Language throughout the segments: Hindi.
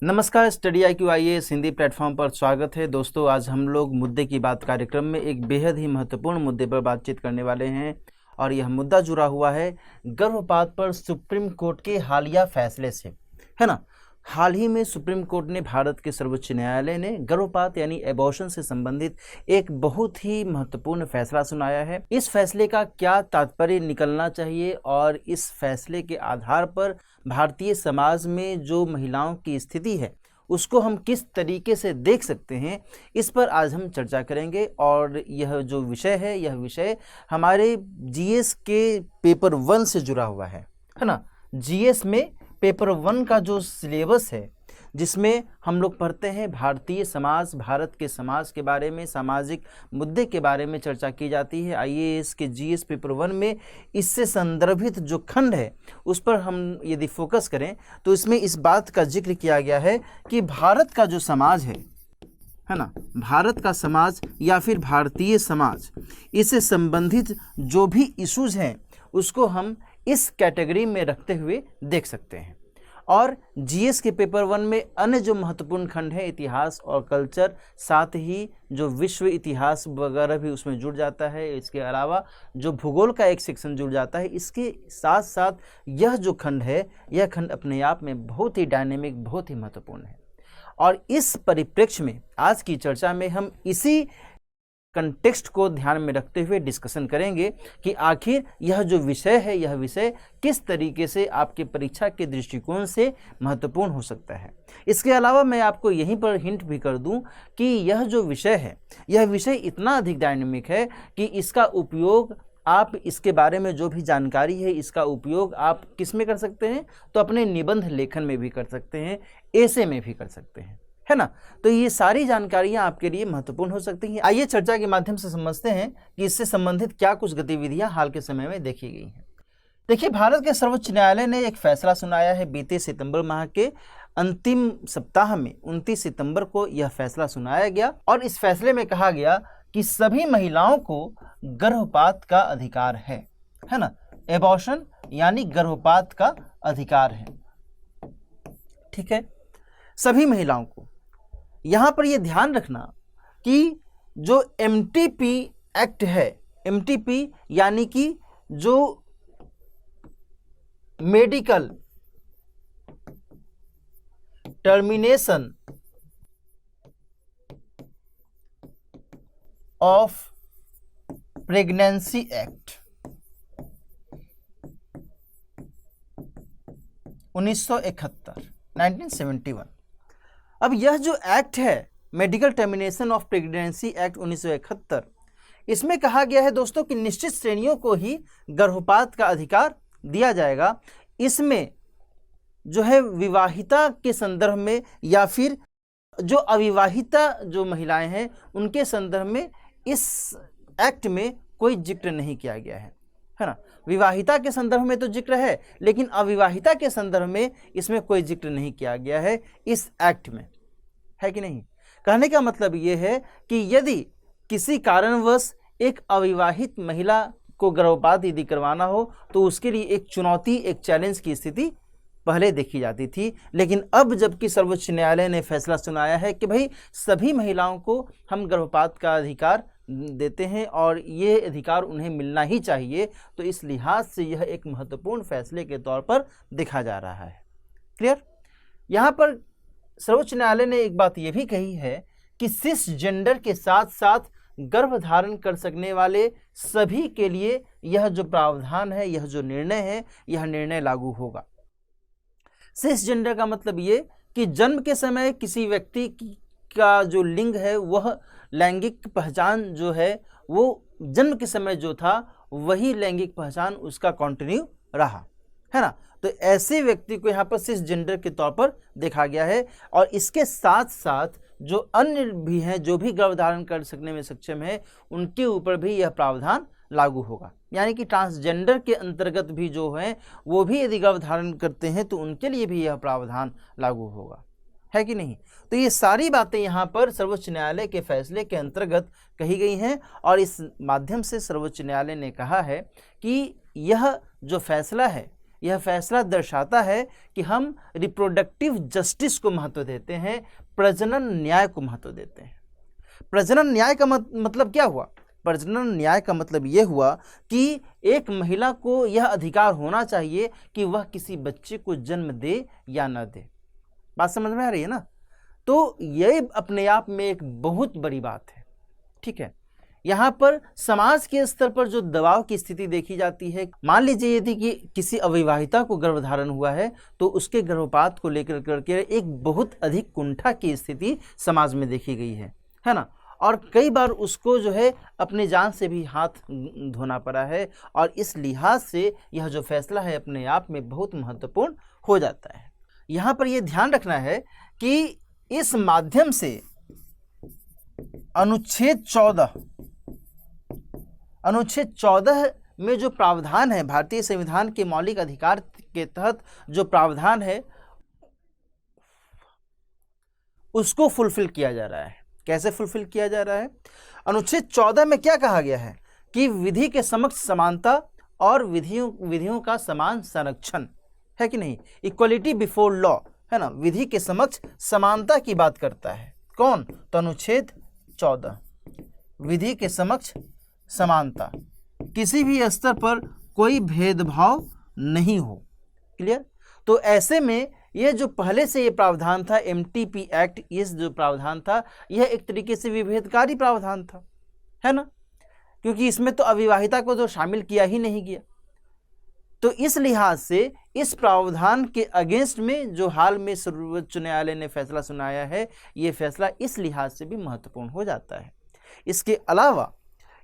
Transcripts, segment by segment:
नमस्कार, study IQ IAS Hindi platform पर स्वागत है। दोस्तों, आज हम लोग मुद्दे की बात कार्यक्रम में एक बेहद ही महत्वपूर्ण मुद्दे पर बातचीत करने वाले हैं और यह मुद्दा जुड़ा हुआ है गर्भपात पर सुप्रीम कोर्ट के हालिया फैसले से, है ना। हाल ही में सुप्रीम कोर्ट ने, भारत के सर्वोच्च न्यायालय ने गर्भपात यानी एबॉर्शन से संबंधित एक बहुत ही महत्वपूर्ण फैसला सुनाया है। इस फैसले का क्या तात्पर्य निकलना चाहिए और इस फैसले के आधार पर भारतीय समाज में जो महिलाओं की स्थिति है उसको हम किस तरीके से देख सकते हैं, इस पर आज हम चर्चा करेंगे। और यह जो विषय है, यह विषय हमारे GS के पेपर 1 से जुड़ा हुआ है ना। GS में पेपर 1 का जो सिलेबस है, जिसमें हम लोग पढ़ते हैं भारतीय समाज, भारत के समाज के बारे में, सामाजिक मुद्दे के बारे में चर्चा की जाती है। IAS के GS पेपर 1 में इससे संदर्भित जो खंड है उस पर हम यदि फोकस करें तो इसमें इस बात का जिक्र किया गया है कि भारत का जो समाज है ना, भारत का समाज या फिर भारतीय समाज, इससे संबंधित जो भी इश्यूज हैं उसको हम इस कैटेगरी में रखते हुए देख सकते हैं। और GS के पेपर 1 में अन्य जो महत्वपूर्ण खंड है, इतिहास और कल्चर, साथ ही जो विश्व इतिहास वगैरह भी उसमें जुड़ जाता है। इसके अलावा जो भूगोल का एक सेक्शन जुड़ जाता है। इसके साथ साथ यह जो खंड है, यह खंड अपने आप में बहुत ही डायनेमिक, बहुत ही महत्वपूर्ण है। और इस परिप्रेक्ष्य में आज की चर्चा में हम इसी कंटेक्स्ट को ध्यान में रखते हुए डिस्कशन करेंगे कि आखिर यह जो विषय है, यह विषय किस तरीके से आपके परीक्षा के दृष्टिकोण से महत्वपूर्ण हो सकता है। इसके अलावा मैं आपको यहीं पर हिंट भी कर दूं कि यह जो विषय है, यह विषय इतना अधिक डायनेमिक है कि इसका उपयोग आप, इसके बारे में जो भी जानकारी है, इसका उपयोग आप किस में कर सकते हैं, तो अपने निबंध लेखन में भी कर सकते हैं, एसे में भी कर सकते हैं, है ना। तो ये सारी जानकारियां आपके लिए महत्वपूर्ण हो सकती हैं। आइए चर्चा के माध्यम से समझते हैं कि इससे संबंधित क्या कुछ गतिविधियां हाल के समय में देखी गई हैं। देखिए, भारत के सर्वोच्च न्यायालय ने एक फैसला सुनाया है। बीते सितंबर माह के अंतिम सप्ताह में 29 सितंबर को यह फैसला सुनाया गया और इस फैसले में कहा गया कि सभी महिलाओं को गर्भपात का अधिकार है ना। एबॉर्शन यानी गर्भपात का अधिकार है, ठीक है, सभी महिलाओं को। यहां पर यह ध्यान रखना कि जो MTP एक्ट है, MTP यानी कि जो medical termination of pregnancy act 1971। अब यह जो एक्ट है, medical termination of pregnancy act 1971, इसमें कहा गया है दोस्तों कि निश्चित श्रेणियों को ही गर्भपात का अधिकार दिया जाएगा। इसमें जो है विवाहिता के संदर्भ में या फिर जो अविवाहिता जो महिलाएं हैं उनके संदर्भ में इस एक्ट में कोई जिक्र नहीं किया गया है ना। विवाहिता के संदर्भ में तो जिक्र है, लेकिन अविवाहिता के संदर्भ में इसमें कोई जिक्र नहीं किया गया है इस एक्ट में, है कि नहीं। कहने का मतलब ये है कि यदि किसी कारणवश एक अविवाहित महिला को गर्भपात यदि करवाना हो तो उसके लिए एक चुनौती, एक चैलेंज की स्थिति पहले देखी जाती थी। लेकिन अब जबकि सर्वोच्च न्यायालय ने फैसला सुनाया है कि भाई सभी महिलाओं को हम गर्भपात का अधिकार देते हैं और ये अधिकार उन्हें मिलना ही चाहिए, तो इस लिहाज से यह एक महत्वपूर्ण फैसले के तौर पर देखा जा रहा है। क्लियर। यहाँ पर सर्वोच्च न्यायालय ने एक बात यह भी कही है कि सिस जेंडर के साथ साथ गर्भ धारण कर सकने वाले सभी के लिए यह जो प्रावधान है, यह जो निर्णय है, यह निर्णय लागू होगा। सिस जेंडर का मतलब ये कि जन्म के समय किसी व्यक्ति का जो लिंग है, वह लैंगिक पहचान जो है वो जन्म के समय जो था वही लैंगिक पहचान उसका कंटिन्यू रहा, है ना। तो ऐसे व्यक्ति को यहाँ पर सिस जेंडर के तौर पर देखा गया है। और इसके साथ साथ जो अन्य भी हैं, जो भी गर्भधारण कर सकने में सक्षम है, उनके ऊपर भी यह प्रावधान लागू होगा। यानी कि ट्रांसजेंडर के अंतर्गत भी जो हैं वो भी यदि गर्भधारण करते हैं तो उनके लिए भी यह प्रावधान लागू होगा, है कि नहीं। तो ये सारी बातें यहाँ पर सर्वोच्च न्यायालय के फैसले के अंतर्गत कही गई हैं और इस माध्यम से सर्वोच्च न्यायालय ने कहा है कि यह जो फैसला है यह फैसला दर्शाता है कि हम रिप्रोडक्टिव जस्टिस को महत्व देते हैं, प्रजनन न्याय को महत्व देते हैं। प्रजनन न्याय का मतलब क्या हुआ? प्रजनन न्याय का मतलब यह हुआ कि एक महिला को यह अधिकार होना चाहिए कि वह किसी बच्चे को जन्म दे या न दे। बात समझ में आ रही है ना? तो यह अपने आप में एक बहुत बड़ी बात है, ठीक है। यहाँ पर समाज के स्तर पर जो दबाव की स्थिति देखी जाती है, मान लीजिए यदि कि किसी अविवाहिता को गर्भधारण हुआ है तो उसके गर्भपात को लेकर करके एक बहुत अधिक कुंठा की स्थिति समाज में देखी गई है ना। और कई बार उसको जो है अपने जान से भी हाथ धोना पड़ा है, और इस लिहाज से यह जो फैसला है अपने आप में बहुत महत्वपूर्ण हो जाता है। यहाँ पर यह ध्यान रखना है कि इस माध्यम से अनुच्छेद 14 में जो प्रावधान है, भारतीय संविधान के मौलिक अधिकार के तहत जो प्रावधान है उसको फुलफिल किया जा रहा है। कैसे फुलफिल किया जा रहा है? अनुच्छेद 14 में क्या कहा गया है कि विधि के समक्ष समानता और विधियों का समान संरक्षण है कि नहीं, इक्वलिटी बिफोर लॉ, है ना। विधि के समक्ष समानता की बात करता है कौन? तो अनुच्छेद 14, विधि के समक्ष समानता, किसी भी स्तर पर कोई भेदभाव नहीं हो। क्लियर? तो ऐसे में यह जो पहले से ये प्रावधान था, MTP एक्ट, ये जो प्रावधान था यह एक तरीके से विभेदकारी प्रावधान था, है ना, क्योंकि इसमें तो अविवाहिता को तो शामिल किया ही नहीं गया। तो इस लिहाज से इस प्रावधान के अगेंस्ट में जो हाल में सर्वोच्च न्यायालय ने फैसला सुनाया है, ये फैसला इस लिहाज से भी महत्वपूर्ण हो जाता है। इसके अलावा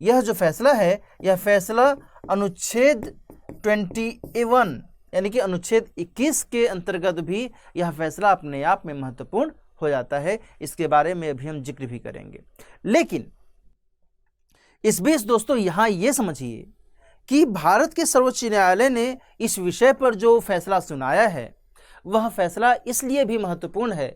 यह जो फैसला है, यह फैसला अनुच्छेद 21 यानी कि अनुच्छेद 21 के अंतर्गत भी यह फैसला अपने आप में महत्वपूर्ण हो जाता है। इसके बारे में अभी हम जिक्र भी करेंगे। लेकिन इस बीच दोस्तों यहाँ ये समझिए कि भारत के सर्वोच्च न्यायालय ने इस विषय पर जो फैसला सुनाया है वह फैसला इसलिए भी महत्वपूर्ण है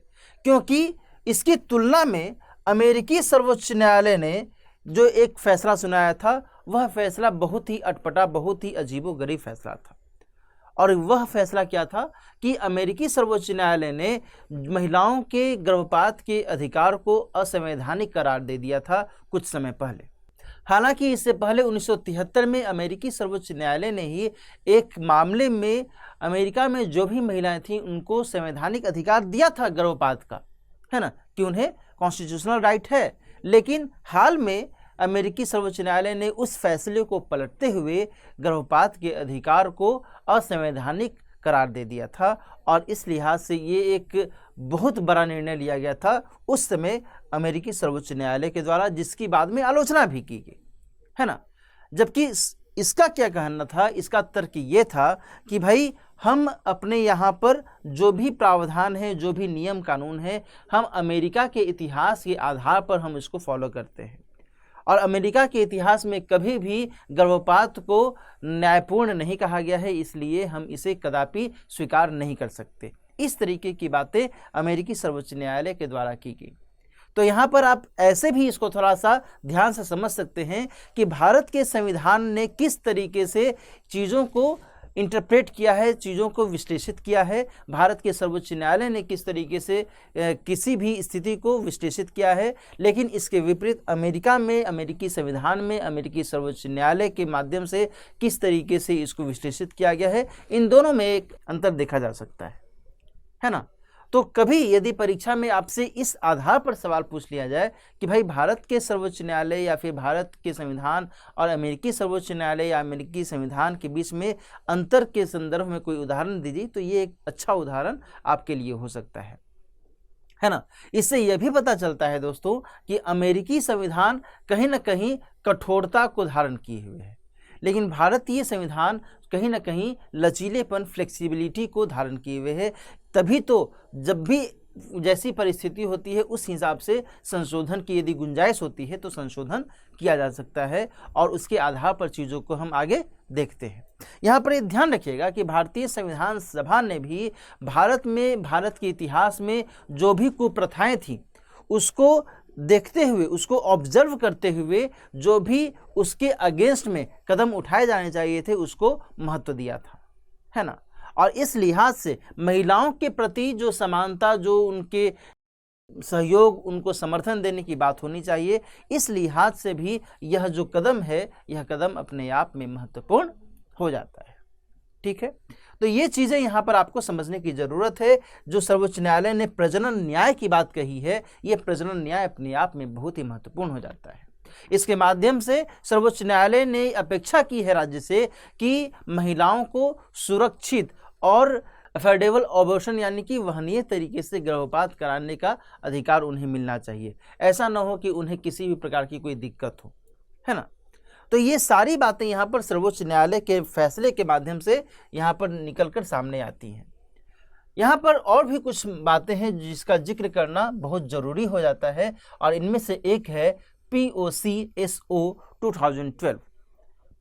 क्योंकि इसकी तुलना में अमेरिकी सर्वोच्च न्यायालय ने जो एक फैसला सुनाया था वह फैसला बहुत ही अटपटा, बहुत ही अजीबोगरीब फैसला था। और वह फैसला क्या था कि अमेरिकी सर्वोच्च न्यायालय ने महिलाओं के गर्भपात के अधिकार को असंवैधानिक करार दे दिया था कुछ समय पहले। हालांकि इससे पहले 1973 में अमेरिकी सर्वोच्च न्यायालय ने ही एक मामले में अमेरिका में जो भी महिलाएं थीं उनको संवैधानिक अधिकार दिया था गर्भपात का, है ना, कि उन्हें कॉन्स्टिट्यूशनल राइट है। लेकिन हाल में अमेरिकी सर्वोच्च न्यायालय ने उस फैसले को पलटते हुए गर्भपात के अधिकार को असंवैधानिक करार दे दिया था, और इस लिहाज से ये एक बहुत बड़ा निर्णय लिया गया था उस समय अमेरिकी सर्वोच्च न्यायालय के द्वारा, जिसकी बाद में आलोचना भी की गई, है ना। जबकि इसका क्या कहना था? इसका तर्क ये था कि भाई हम अपने यहाँ पर जो भी प्रावधान है, जो भी नियम कानून है, हम अमेरिका के इतिहास के आधार पर हम इसको फॉलो करते हैं, और अमेरिका के इतिहास में कभी भी गर्भपात को न्यायपूर्ण नहीं कहा गया है, इसलिए हम इसे कदापि स्वीकार नहीं कर सकते। इस तरीके की बातें अमेरिकी सर्वोच्च न्यायालय के द्वारा की गई। तो यहाँ पर आप ऐसे भी इसको थोड़ा सा ध्यान से समझ सकते हैं कि भारत के संविधान ने किस तरीके से चीज़ों को इंटरप्रेट किया है, चीज़ों को विश्लेषित किया है। भारत के सर्वोच्च न्यायालय ने किस तरीके से किसी भी स्थिति को विश्लेषित किया है। लेकिन इसके विपरीत अमेरिका में, अमेरिकी संविधान में, अमेरिकी सर्वोच्च न्यायालय के माध्यम से किस तरीके से इसको विश्लेषित किया गया है, इन दोनों में एक अंतर देखा जा सकता है ना। तो कभी यदि परीक्षा में आपसे इस आधार पर सवाल पूछ लिया जाए कि भाई भारत के सर्वोच्च न्यायालय या फिर भारत के संविधान और अमेरिकी सर्वोच्च न्यायालय या अमेरिकी संविधान के बीच में अंतर के संदर्भ में कोई उदाहरण दीजिए, तो ये एक अच्छा उदाहरण आपके लिए हो सकता है ना। इससे यह भी पता चलता है दोस्तों कि अमेरिकी संविधान कहीं ना कहीं कठोरता को धारण किए हुए है, लेकिन भारतीय संविधान कहीं ना कहीं लचीलेपन, फ्लेक्सिबिलिटी को धारण किए हुए है। तभी तो जब भी जैसी परिस्थिति होती है उस हिसाब से संशोधन की यदि गुंजाइश होती है तो संशोधन किया जा सकता है, और उसके आधार पर चीज़ों को हम आगे देखते हैं। यहाँ पर एक ध्यान रखिएगा कि भारतीय संविधान सभा ने भी भारत में, भारत के इतिहास में जो भी कुप्रथाएं थीं उसको देखते हुए, उसको ऑब्जर्व करते हुए जो भी उसके अगेंस्ट में कदम उठाए जाने चाहिए थे उसको महत्व दिया था, है ना। और इस लिहाज से महिलाओं के प्रति जो समानता, जो उनके सहयोग, उनको समर्थन देने की बात होनी चाहिए, इस लिहाज से भी यह जो कदम है, यह कदम अपने आप में महत्वपूर्ण हो जाता है। ठीक है, तो ये चीज़ें यहाँ पर आपको समझने की ज़रूरत है। जो सर्वोच्च न्यायालय ने प्रजनन न्याय की बात कही है, ये प्रजनन न्याय अपने आप में बहुत ही महत्वपूर्ण हो जाता है। इसके माध्यम से सर्वोच्च न्यायालय ने अपेक्षा की है राज्य से कि महिलाओं को सुरक्षित और अफोर्डेबल अबॉर्शन यानी कि वहनीय तरीके से गर्भपात कराने का अधिकार उन्हें मिलना चाहिए। ऐसा न हो कि उन्हें किसी भी प्रकार की कोई दिक्कत हो, है ना। तो ये सारी बातें यहाँ पर सर्वोच्च न्यायालय के फैसले के माध्यम से यहाँ पर निकलकर सामने आती हैं। यहाँ पर और भी कुछ बातें हैं जिसका जिक्र करना बहुत ज़रूरी हो जाता है, और इनमें से एक है POCSO 2012।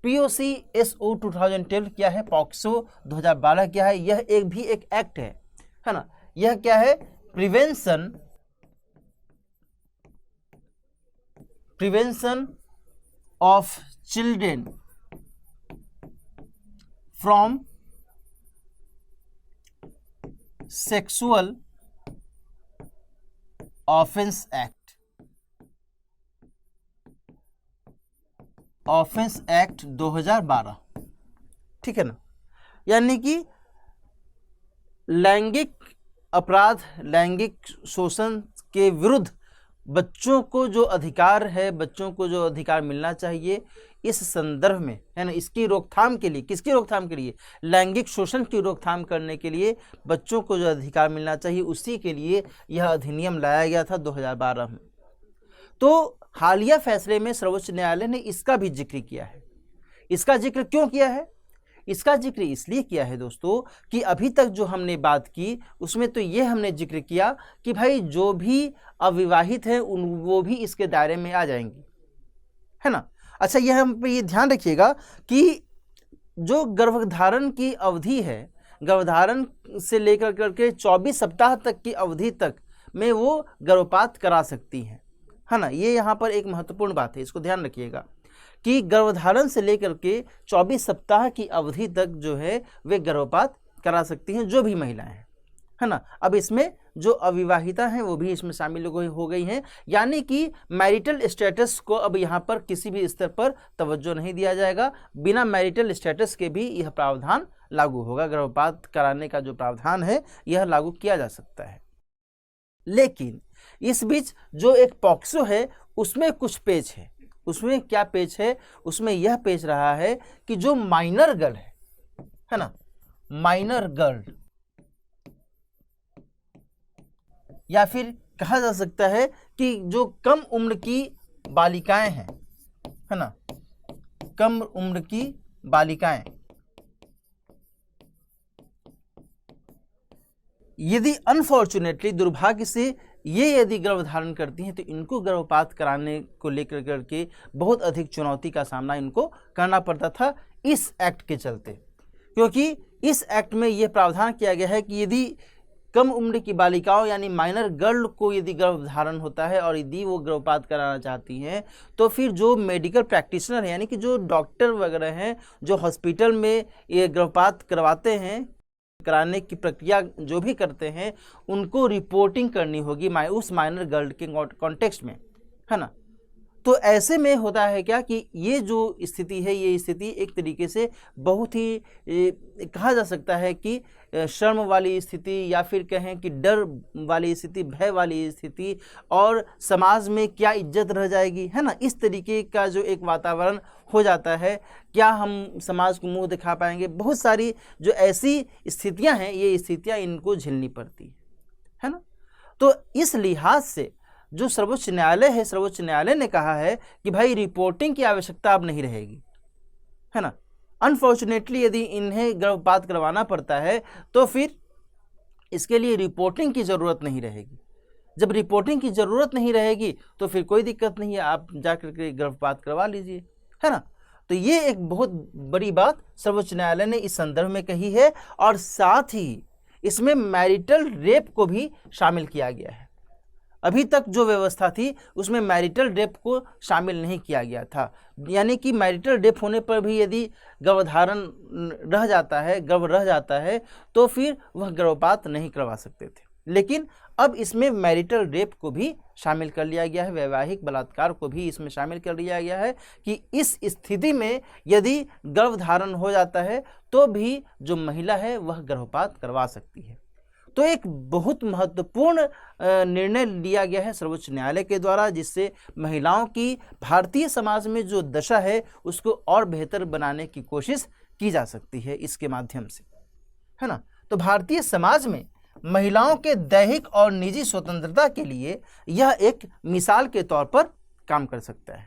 POCSO 2012 क्या है? पॉक्सो 2012 क्या है? यह एक एक्ट है ना। यह क्या है? Prevention of children from sexual offence act 2012, ठीक है ना। यानी कि लैंगिक अपराध, लैंगिक शोषण के विरुद्ध बच्चों को जो अधिकार है, बच्चों को जो अधिकार मिलना चाहिए, इस संदर्भ में, है ना, इसकी रोकथाम के लिए, किसकी रोकथाम के लिए? लैंगिक शोषण की रोकथाम करने के लिए बच्चों को जो अधिकार मिलना चाहिए, उसी के लिए यह अधिनियम लाया गया था 2012 में। तो हालिया फैसले में सर्वोच्च न्यायालय ने इसका भी जिक्र किया है। इसका जिक्र क्यों किया है? इसका जिक्र इसलिए किया है दोस्तों कि अभी तक जो हमने बात की उसमें तो ये हमने जिक्र किया कि भाई जो भी अविवाहित हैं वो भी इसके दायरे में आ जाएंगी, है ना। अच्छा, यह हम पे ये ध्यान रखिएगा कि जो गर्भधारण की अवधि है, गर्भधारण से लेकर करके 24 सप्ताह तक की अवधि तक में वो गर्भपात करा सकती हैं, है ना। ये यहाँ पर एक महत्वपूर्ण बात है, इसको ध्यान रखिएगा कि गर्भधारण से लेकर के 24 सप्ताह की अवधि तक जो है वे गर्भपात करा सकती हैं, जो भी महिलाएं हैं, है ना। अब इसमें जो अविवाहिता हैं वो भी इसमें शामिल हो गई हैं, यानी कि मैरिटल स्टेटस को अब यहाँ पर किसी भी स्तर पर तवज्जो नहीं दिया जाएगा। बिना मैरिटल स्टेटस के भी यह प्रावधान लागू होगा। गर्भपात कराने का जो प्रावधान है यह लागू किया जा सकता है। लेकिन इस बीच जो एक पॉक्सो है उसमें कुछ पेच है। उसमें क्या पेच है? उसमें यह पेच रहा है कि जो माइनर गर्ल है ना, माइनर गर्ल, या फिर कहा जा सकता है कि जो कम उम्र की बालिकाएं हैं, है ना, कम उम्र की बालिकाएं, यदि अनफॉर्चुनेटली, दुर्भाग्य से ये यदि गर्भधारण करती हैं तो इनको गर्भपात कराने को लेकर करके बहुत अधिक चुनौती का सामना इनको करना पड़ता था इस एक्ट के चलते। क्योंकि इस एक्ट में यह प्रावधान किया गया है कि यदि कम उम्र की बालिकाओं यानी माइनर गर्ल को यदि गर्भधारण होता है और यदि वो गर्भपात कराना चाहती हैं तो फिर जो मेडिकल प्रैक्टिशनर है, यानी कि जो डॉक्टर वगैरह हैं, जो हॉस्पिटल में ये गर्भपात करवाते हैं, कराने की प्रक्रिया जो भी करते हैं, उनको रिपोर्टिंग करनी होगी उस माइनर गर्ल के कॉन्टेक्स्ट में, है ना। तो ऐसे में होता है क्या कि ये जो स्थिति है, ये स्थिति एक तरीके से बहुत ही कहा जा सकता है कि शर्म वाली स्थिति, या फिर कहें कि डर वाली स्थिति, भय वाली स्थिति, और समाज में क्या इज्जत रह जाएगी, है ना, इस तरीके का जो एक वातावरण हो जाता है। क्या हम समाज को मुंह दिखा पाएंगे? बहुत सारी जो ऐसी स्थितियां हैं, ये स्थितियां इनको झेलनी पड़ती है ना। तो इस लिहाज से जो सर्वोच्च न्यायालय है, सर्वोच्च न्यायालय ने कहा है कि भाई रिपोर्टिंग की आवश्यकता अब नहीं रहेगी, है ना। अनफॉर्चुनेटली यदि इन्हें गर्भपात करवाना पड़ता है तो फिर इसके लिए रिपोर्टिंग की ज़रूरत नहीं रहेगी। जब रिपोर्टिंग की ज़रूरत नहीं रहेगी तो फिर कोई दिक्कत नहीं है, आप जाकर के गर्भपात करवा लीजिए, है ना। तो ये एक बहुत बड़ी बात सर्वोच्च न्यायालय ने इस संदर्भ में कही है, और साथ ही इसमें मैरिटल रेप को भी शामिल किया गया है। अभी तक जो व्यवस्था थी उसमें मैरिटल डेथ को शामिल नहीं किया गया था, यानी कि मैरिटल डेथ होने पर भी यदि गर्भधारण रह जाता है, गर्भ रह जाता है, तो फिर वह गर्भपात नहीं करवा सकते थे। लेकिन अब इसमें मैरिटल रेप को भी शामिल कर लिया गया है, वैवाहिक बलात्कार को भी इसमें शामिल कर लिया गया है कि इस स्थिति में यदि गर्भधारण हो जाता है तो भी जो महिला है वह गर्भपात करवा सकती है। तो एक बहुत महत्वपूर्ण निर्णय लिया गया है सर्वोच्च न्यायालय के द्वारा, जिससे महिलाओं की भारतीय समाज में जो दशा है उसको और बेहतर बनाने की कोशिश की जा सकती है इसके माध्यम से, है ना। तो भारतीय समाज में महिलाओं के दैहिक और निजी स्वतंत्रता के लिए यह एक मिसाल के तौर पर काम कर सकता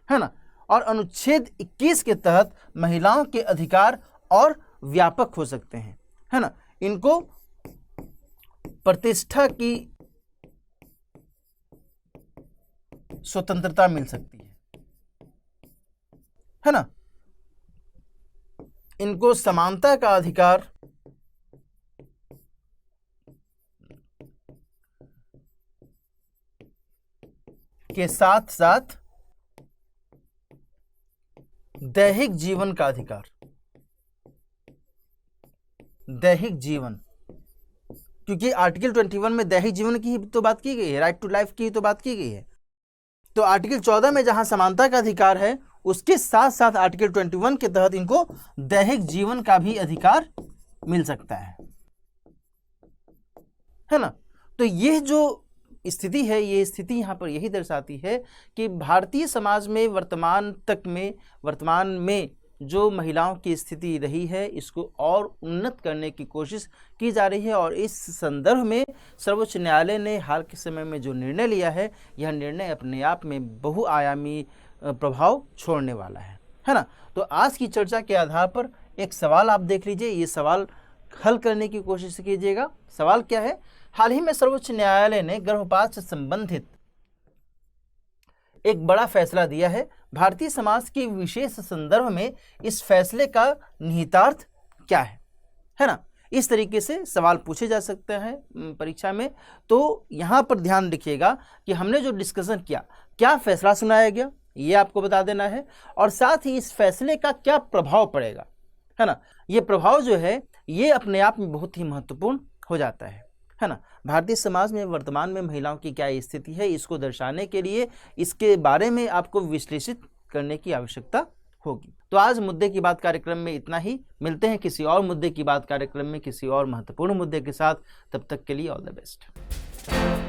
है ना। और अनुच्छेद 21 के तहत महिलाओं के अधिकार और व्यापक हो सकते हैं, है ना। इनको प्रतिष्ठा की स्वतंत्रता मिल सकती है ना। इनको समानता का अधिकार के साथ साथ दैहिक जीवन का अधिकार, दैहिक जीवन, क्योंकि आर्टिकल 21 में दैहिक जीवन की ही तो बात की गई है, राइट टू लाइफ की ही तो बात की गई है। तो आर्टिकल 14 में जहां समानता का अधिकार है, उसके साथ साथ आर्टिकल 21 के तहत इनको दैहिक जीवन का भी अधिकार मिल सकता है ना। तो यह जो स्थिति है, ये स्थिति यहाँ पर यही दर्शाती है कि भारतीय समाज में वर्तमान में जो महिलाओं की स्थिति रही है इसको और उन्नत करने की कोशिश की जा रही है। और इस संदर्भ में सर्वोच्च न्यायालय ने हाल के समय में जो निर्णय लिया है, यह निर्णय अपने आप में बहुआयामी प्रभाव छोड़ने वाला है ना। तो आज की चर्चा के आधार पर एक सवाल आप देख लीजिए, ये सवाल हल करने की कोशिश कीजिएगा। सवाल क्या है? हाल ही में सर्वोच्च न्यायालय ने गर्भपात से संबंधित एक बड़ा फैसला दिया है। भारतीय समाज के विशेष संदर्भ में इस फैसले का निहितार्थ क्या है ना। इस तरीके से सवाल पूछे जा सकते हैं परीक्षा में। तो यहाँ पर ध्यान रखिएगा कि हमने जो डिस्कशन किया, क्या फैसला सुनाया गया, ये आपको बता देना है, और साथ ही इस फैसले का क्या प्रभाव पड़ेगा, है ना। ये प्रभाव जो है ये अपने आप में बहुत ही महत्वपूर्ण हो जाता है ना। भारतीय समाज में वर्तमान में महिलाओं की क्या स्थिति है, इसको दर्शाने के लिए इसके बारे में आपको विश्लेषित करने की आवश्यकता होगी। तो आज मुद्दे की बात कार्यक्रम में इतना ही। मिलते हैं किसी और मुद्दे की बात कार्यक्रम में किसी और महत्वपूर्ण मुद्दे के साथ। तब तक के लिए ऑल द बेस्ट।